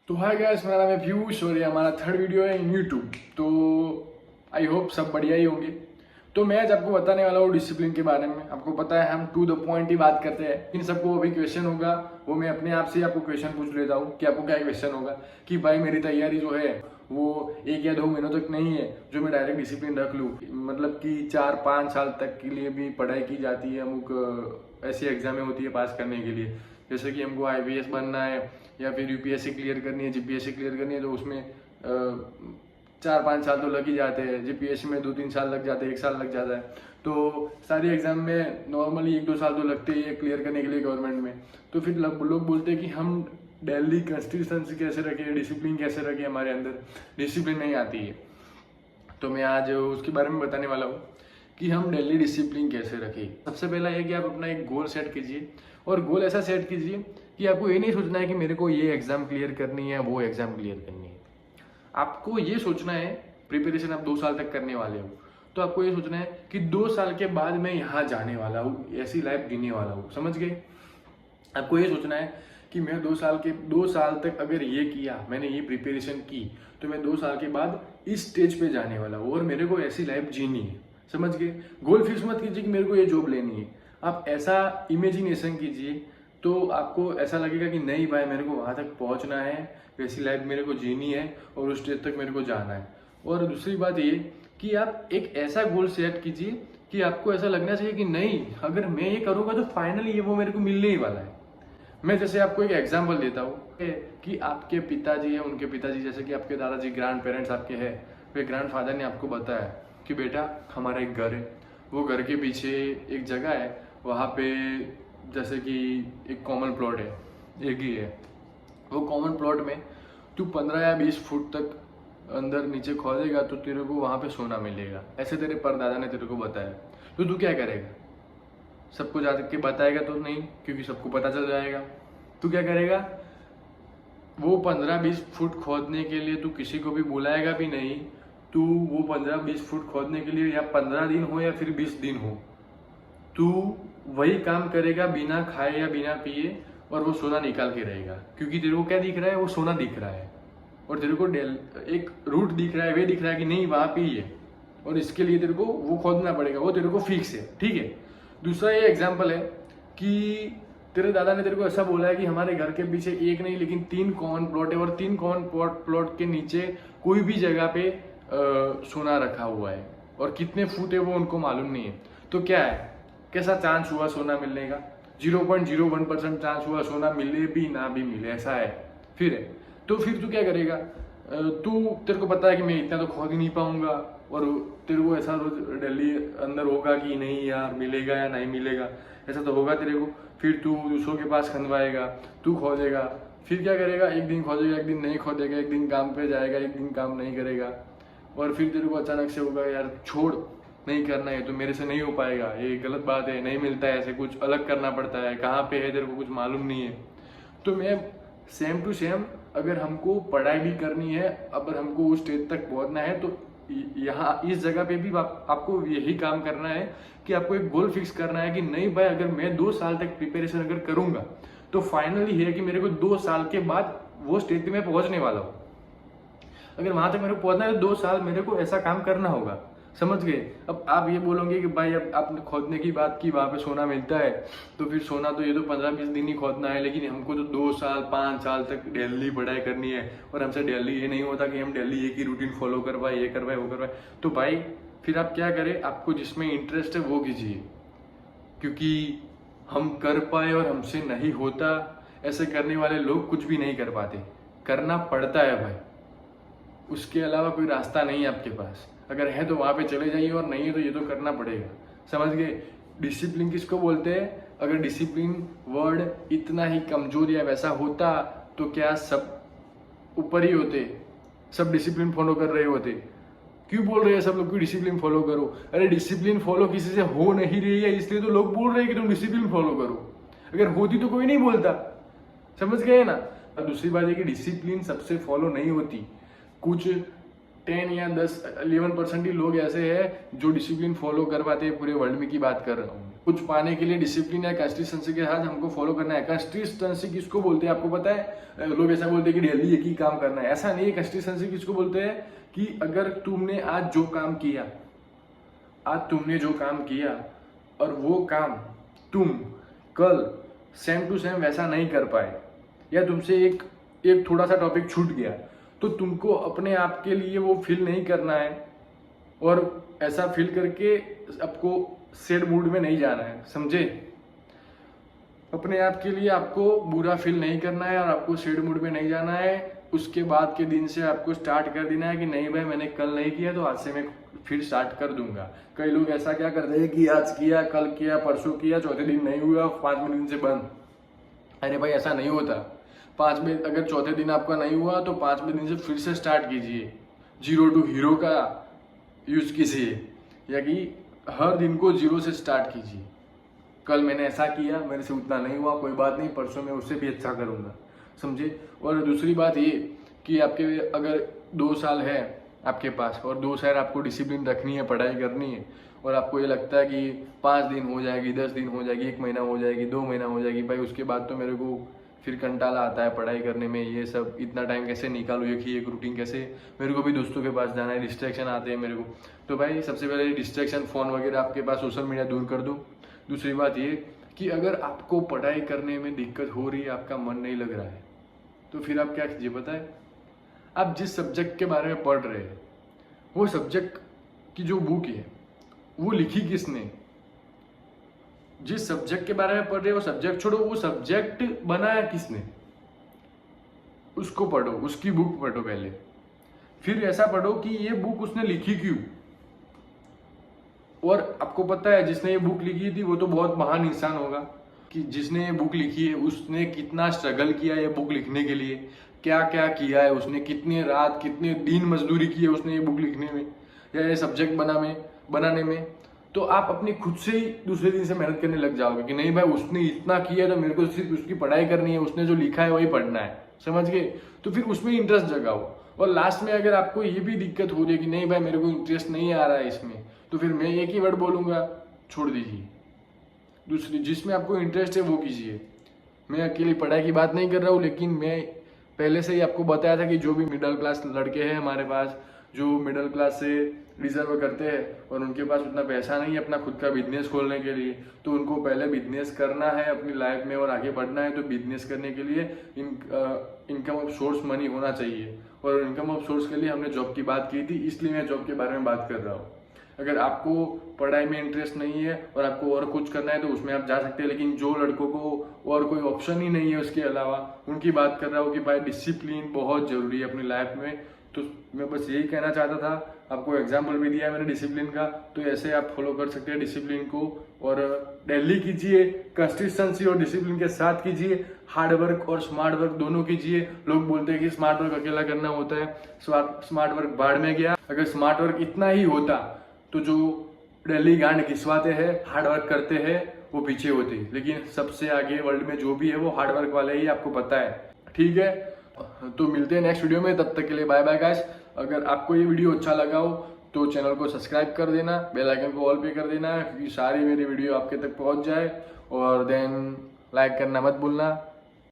तो hi guys, मेरा नाम है पीयूष और ये हमारा थर्ड वीडियो है इन यूट्यूब। तो आई होप सब बढ़िया ही होंगे। तो मैं आज आपको बताने वाला हूँ डिसिप्लिन के बारे में। आपको पता है हम टू द पॉइंट ही बात करते हैं। इन सबको अभी क्वेश्चन होगा, वो मैं अपने आप से आपको क्वेश्चन पूछ लेता हूँ कि आपको क्या क्वेश्चन होगा कि भाई मेरी तैयारी जो है वो 1 या 2 महीनों तक नहीं है जो मैं डायरेक्ट डिसिप्लिन रख लूँ। मतलब कि 4-5 साल तक के लिए भी पढ़ाई की जाती है, अमुक ऐसी एग्जामें होती है पास करने के लिए। जैसे कि हमको IPS बनना है या फिर UPSC क्लियर करनी है, GPSC क्लियर करनी है, तो उसमें 4-5 साल तो लग ही जाते हैं। GPSC में 2-3 साल लग जाते हैं, 1 साल लग जाता है। तो सारी एग्जाम में नॉर्मली 1-2 साल तो लगते ही है क्लियर करने के लिए गवर्नमेंट में। तो फिर लोग बोलते हैं कि हम डेली कंसिस्टेंसी कैसे रखें, डिसिप्लिन कैसे रखें, हमारे अंदर डिसिप्लिन नहीं आती है। तो मैं आज उसके बारे में बताने वाला हूँ कि हम डेली डिसिप्लिन कैसे रखें। सबसे पहला ये कि आप अपना एक गोल सेट कीजिए, और गोल ऐसा सेट कीजिए कि आपको ये नहीं सोचना है कि मेरे को ये एग्जाम क्लियर करनी है, वो एग्जाम क्लियर करनी है। आपको ये सोचना है, प्रिपरेशन आप 2 साल तक करने वाले हो, तो आपको ये सोचना है कि 2 साल के बाद मैं यहाँ जाने वाला हूँ, ऐसी लाइफ जीने वाला हूँ। समझ गए? आपको ये सोचना है कि मैं 2 साल तक अगर ये किया, मैंने ये प्रिपरेशन की, तो मैं 2 साल के बाद इस स्टेज पे जाने वाला हूँ और मेरे को ऐसी लाइफ जीनी है। समझ गए? गोल फिक्स मत कीजिए कि मेरे को ये जॉब लेनी है। आप ऐसा इमेजिनेशन कीजिए तो आपको ऐसा लगेगा कि नहीं भाई, मेरे को वहाँ तक पहुँचना है, वैसी लाइफ मेरे को जीनी है और उस स्टेज तक मेरे को जाना है। और दूसरी बात ये कि आप एक ऐसा गोल सेट कीजिए कि आपको ऐसा लगना चाहिए कि नहीं, अगर मैं ये करूँगा तो फाइनली ये वो मेरे को मिलने ही वाला है। मैं जैसे आपको एक एग्जांपल देता हूँ कि आपके पिताजी है, उनके पिताजी, जैसे कि आपके दादाजी, ग्रैंड पेरेंट्स आपके हैं, वे ग्रैंड फादर ने आपको बताया कि बेटा हमारा एक घर है, वो घर के पीछे एक जगह है, वहाँ पे जैसे कि एक कॉमन प्लॉट है, एक ही है। वो कॉमन प्लॉट में तू 15 या 20 फुट तक अंदर नीचे खोदेगा तो तेरे को वहाँ पे सोना मिलेगा। ऐसे तेरे परदादा ने तेरे को बताया। तो तू क्या करेगा? सबको जाके बताएगा तो नहीं, क्योंकि सबको पता चल जाएगा। तू क्या करेगा? वो 15-20 फुट खोदने के लिए तू किसी को भी बुलाएगा भी नहीं। तू वो 15-20 फुट खोदने के लिए या 15 दिन हो या फिर 20 दिन हो, तू वही काम करेगा बिना खाए या बिना पिए, और वो सोना निकाल के रहेगा। क्योंकि तेरे को क्या दिख रहा है? वो सोना दिख रहा है, और तेरे को एक रूट दिख रहा है, वे दिख रहा है कि नहीं वहाँ पे ही है, और इसके लिए तेरे को वो खोदना पड़ेगा, वो तेरे को फिक्स है। ठीक है? दूसरा ये एग्जाम्पल है कि तेरे दादा ने तेरे को ऐसा बोला है कि हमारे घर के पीछे एक नहीं लेकिन 3 कॉमन प्लॉट है, और 3 कॉमन प्लॉट के नीचे कोई भी जगह पे सोना रखा हुआ है, और कितने फुट है वो उनको मालूम नहीं है। तो क्या है, कैसा चांस हुआ सोना मिलने का? 0.01% चांस हुआ सोना मिले भी ना भी मिले, ऐसा है। फिर तो फिर तू क्या करेगा? तेरे को पता है कि मैं इतना तो खोद ही नहीं पाऊंगा, और तेरे को ऐसा रोज डेली अंदर होगा कि नहीं यार मिलेगा या नहीं मिलेगा, ऐसा तो होगा तेरे को। फिर तू दूसरों के पास खनवाएगा, तू खोदेगा, फिर क्या करेगा? एक दिन खोदेगा, एक दिन नहीं खोदेगा, एक दिन काम पे जाएगा, एक दिन काम नहीं करेगा, और फिर तेरे को अचानक से होगा यार छोड़, नहीं करना है तो मेरे से नहीं हो पाएगा, ये गलत बात है, नहीं मिलता है, ऐसे कुछ अलग करना पड़ता है, कहाँ पे है तेरे को कुछ मालूम नहीं है। तो मैं सेम टू सेम, अगर हमको पढ़ाई भी करनी है, अगर हमको उस स्टेज तक पहुंचना है, तो यहाँ इस जगह पे भी आपको यही काम करना है कि आपको एक गोल फिक्स करना है कि नहीं भाई, अगर मैं 2 साल तक प्रिपरेशन अगर करूंगा तो फाइनली है कि मेरे को 2 साल के बाद वो स्टेज पे मैं पहुंचने वाला हूँ। अगर वहां तक मेरे को पहुंचना है तो 2 साल मेरे को ऐसा काम करना होगा। समझ गए? अब आप ये बोलोगे कि भाई अब आपने खोदने की बात की, वहां पे सोना मिलता है, तो फिर सोना तो ये तो 15-20 दिन ही खोदना है, लेकिन हमको तो 2-5 साल तक डेली पढ़ाई करनी है, और हमसे डेली ये नहीं होता कि हम डेली एक ही रूटीन फॉलो करवाए, ये करवाए वो करवाए। तो भाई फिर आप क्या करें? आपको जिसमें इंटरेस्ट है वो कीजिए, क्योंकि हम कर पाए और हमसे नहीं होता, ऐसे करने वाले लोग कुछ भी नहीं कर पाते। करना पड़ता है भाई, उसके अलावा कोई रास्ता नहीं है आपके पास। अगर है तो वहां पे चले जाइए, और नहीं है तो ये तो करना पड़ेगा। समझ गए? डिसिप्लिन किसको बोलते हैं? अगर डिसिप्लिन वर्ड इतना ही कमजोर या वैसा होता तो क्या सब ऊपर ही होते, सब डिसिप्लिन फॉलो कर रहे होते? क्यों बोल रहे हैं सब लोग कि डिसिप्लिन फॉलो करो? अरे डिसिप्लिन फॉलो किसी से हो नहीं रही है, इसलिए तो लोग बोल रहे हैं कि तुम डिसिप्लिन फॉलो करो। अगर होती तो कोई नहीं बोलता। समझ गए ना? और दूसरी बात है कि डिसिप्लिन सबसे फॉलो नहीं होती। कुछ 10 या 11% ही लोग ऐसे हैं जो डिसिप्लिन फॉलो कर पाते हैं। पूरे वर्ल्ड में की बात कर रहा हूँ। कुछ पाने के लिए डिसिप्लिन या कंसिस्टेंसी के साथ हमको फॉलो करना है। कंसिस्टेंसी किसको बोलते हैं आपको पता है? लोग ऐसा बोलते हैं कि डेली एक ही काम करना है, ऐसा नहीं है। कंसिस्टेंसी किसको बोलते हैं कि अगर तुमने आज जो काम किया और वो काम तुम कल सेम टू सेम वैसा नहीं कर पाए, या तुमसे एक थोड़ा सा टॉपिक छूट गया, तो तुमको अपने आप के लिए वो फील नहीं करना है, और ऐसा फील करके आपको सैड मूड में नहीं जाना है, समझे? अपने आप के लिए आपको बुरा फील नहीं करना है और आपको सैड मूड में नहीं जाना है। उसके बाद के दिन से आपको स्टार्ट कर देना है कि नहीं भाई मैंने कल नहीं किया तो आज से मैं फिर स्टार्ट कर दूंगा। कई लोग ऐसा क्या करते हैं कि आज किया, कल किया, परसों किया, चौथे दिन नहीं हुआ, 5वें दिन से बंद। अरे भाई ऐसा नहीं होता। अगर चौथे दिन आपका नहीं हुआ तो 5वें दिन से फिर से स्टार्ट कीजिए। 0 to हीरो का यूज कीजिए, या कि हर दिन को 0 से स्टार्ट कीजिए। कल मैंने ऐसा किया, मेरे से उतना नहीं हुआ, कोई बात नहीं, परसों मैं उससे भी अच्छा करूँगा, समझे? और दूसरी बात ये कि आपके अगर 2 साल है आपके पास और 2 साल आपको डिसिप्लिन रखनी है, पढ़ाई करनी है, और आपको ये लगता है कि 5 दिन हो जाएगी, 10 दिन हो जाएगी, 1 महीना हो जाएगी, 2 महीना हो जाएगी, भाई उसके बाद तो मेरे को फिर कंटाला आता है पढ़ाई करने में, ये सब इतना टाइम कैसे निकालूँ, एक रूटीन कैसे, मेरे को भी दोस्तों के पास जाना है, डिस्ट्रैक्शन आते हैं मेरे को। तो भाई सबसे पहले डिस्ट्रैक्शन, फ़ोन वगैरह आपके पास, सोशल मीडिया दूर कर दो। दूसरी बात ये कि अगर आपको पढ़ाई करने में दिक्कत हो रही है, आपका मन नहीं लग रहा है, तो फिर आप क्या कीजिए पता है? आप जिस सब्जेक्ट के बारे में पढ़ रहे हैं वो सब्जेक्ट की जो बुक है वो लिखी किसने? जिस सब्जेक्ट के बारे में पढ़ रहे हो वो सब्जेक्ट छोड़ो, वो सब्जेक्ट बनाया किसने, उसको पढ़ो, उसकी बुक पढ़ो पहले। फिर ऐसा पढ़ो कि ये बुक उसने लिखी क्यों, और आपको पता है जिसने ये बुक लिखी थी वो तो बहुत महान इंसान होगा, कि जिसने ये बुक लिखी है उसने कितना स्ट्रगल किया ये बुक लिखने के लिए, क्या क्या किया है उसने, कितने रात कितने दिन मजदूरी की है उसने ये बुक लिखने में या ये सब्जेक्ट बनाने में। तो आप अपनी खुद से ही दूसरे दिन से मेहनत करने लग जाओगे कि नहीं भाई उसने इतना किया तो मेरे को सिर्फ उसकी पढ़ाई करनी है, उसने जो लिखा है वही पढ़ना है, समझ गए? तो फिर उसमें इंटरेस्ट जगाओ। और लास्ट में अगर आपको ये भी दिक्कत हो रही है कि नहीं भाई मेरे को इंटरेस्ट नहीं आ रहा है इसमें, तो फिर मैं एक ही वर्ड बोलूँगा, छोड़ दीजिए। दूसरी जिसमें आपको इंटरेस्ट है वो कीजिए। मैं अकेली पढ़ाई की बात नहीं कर रहा हूँ, लेकिन मैं पहले से ही आपको बताया था कि जो भी मिडिल क्लास लड़के हैं हमारे पास, जो मिडिल क्लास से डिजर्व करते हैं और उनके पास उतना पैसा नहीं है अपना खुद का बिजनेस खोलने के लिए, तो उनको पहले बिजनेस करना है अपनी लाइफ में और आगे बढ़ना है। तो बिजनेस करने के लिए इनकम ऑफ सोर्स मनी होना चाहिए, और इनकम ऑफ सोर्स के लिए हमने जॉब की बात की थी, इसलिए मैं जॉब के बारे में बात कर रहा हूँ। अगर आपको पढ़ाई में इंटरेस्ट नहीं है और आपको और कुछ करना है तो उसमें आप जा सकते हैं, लेकिन जो लड़कों को और कोई ऑप्शन ही नहीं है उसके अलावा, उनकी बात कर रहा हूँ कि भाई डिसिप्लिन बहुत ज़रूरी है अपनी लाइफ में। तो मैं बस यही कहना चाहता था, आपको एग्जाम्पल भी दिया मैंने डिसिप्लिन का, तो ऐसे आप फॉलो कर सकते हैं डिसिप्लिन को, और डेली कीजिए, कंसिस्टेंसी और डिसिप्लिन के साथ कीजिए, हार्ड वर्क और स्मार्ट वर्क दोनों कीजिए। लोग बोलते हैं कि स्मार्ट वर्क अकेला करना होता है, स्मार्ट वर्क बाढ़ में गया। अगर स्मार्ट वर्क इतना ही होता तो जो डेली गांड घिसवाते हैं, हार्ड वर्क करते हैं, वो पीछे होते, लेकिन सबसे आगे वर्ल्ड में जो भी है वो हार्ड वर्क वाले ही, आपको पता है, ठीक है? तो मिलते हैं नेक्स्ट वीडियो में, तब तक के लिए बाय बाय गाइस। अगर आपको ये वीडियो अच्छा लगा हो तो चैनल को सब्सक्राइब कर देना, बेल आइकन को ऑल पे कर देना, क्योंकि सारी मेरी वीडियो आपके तक पहुंच जाए, और देन लाइक करना मत भूलना।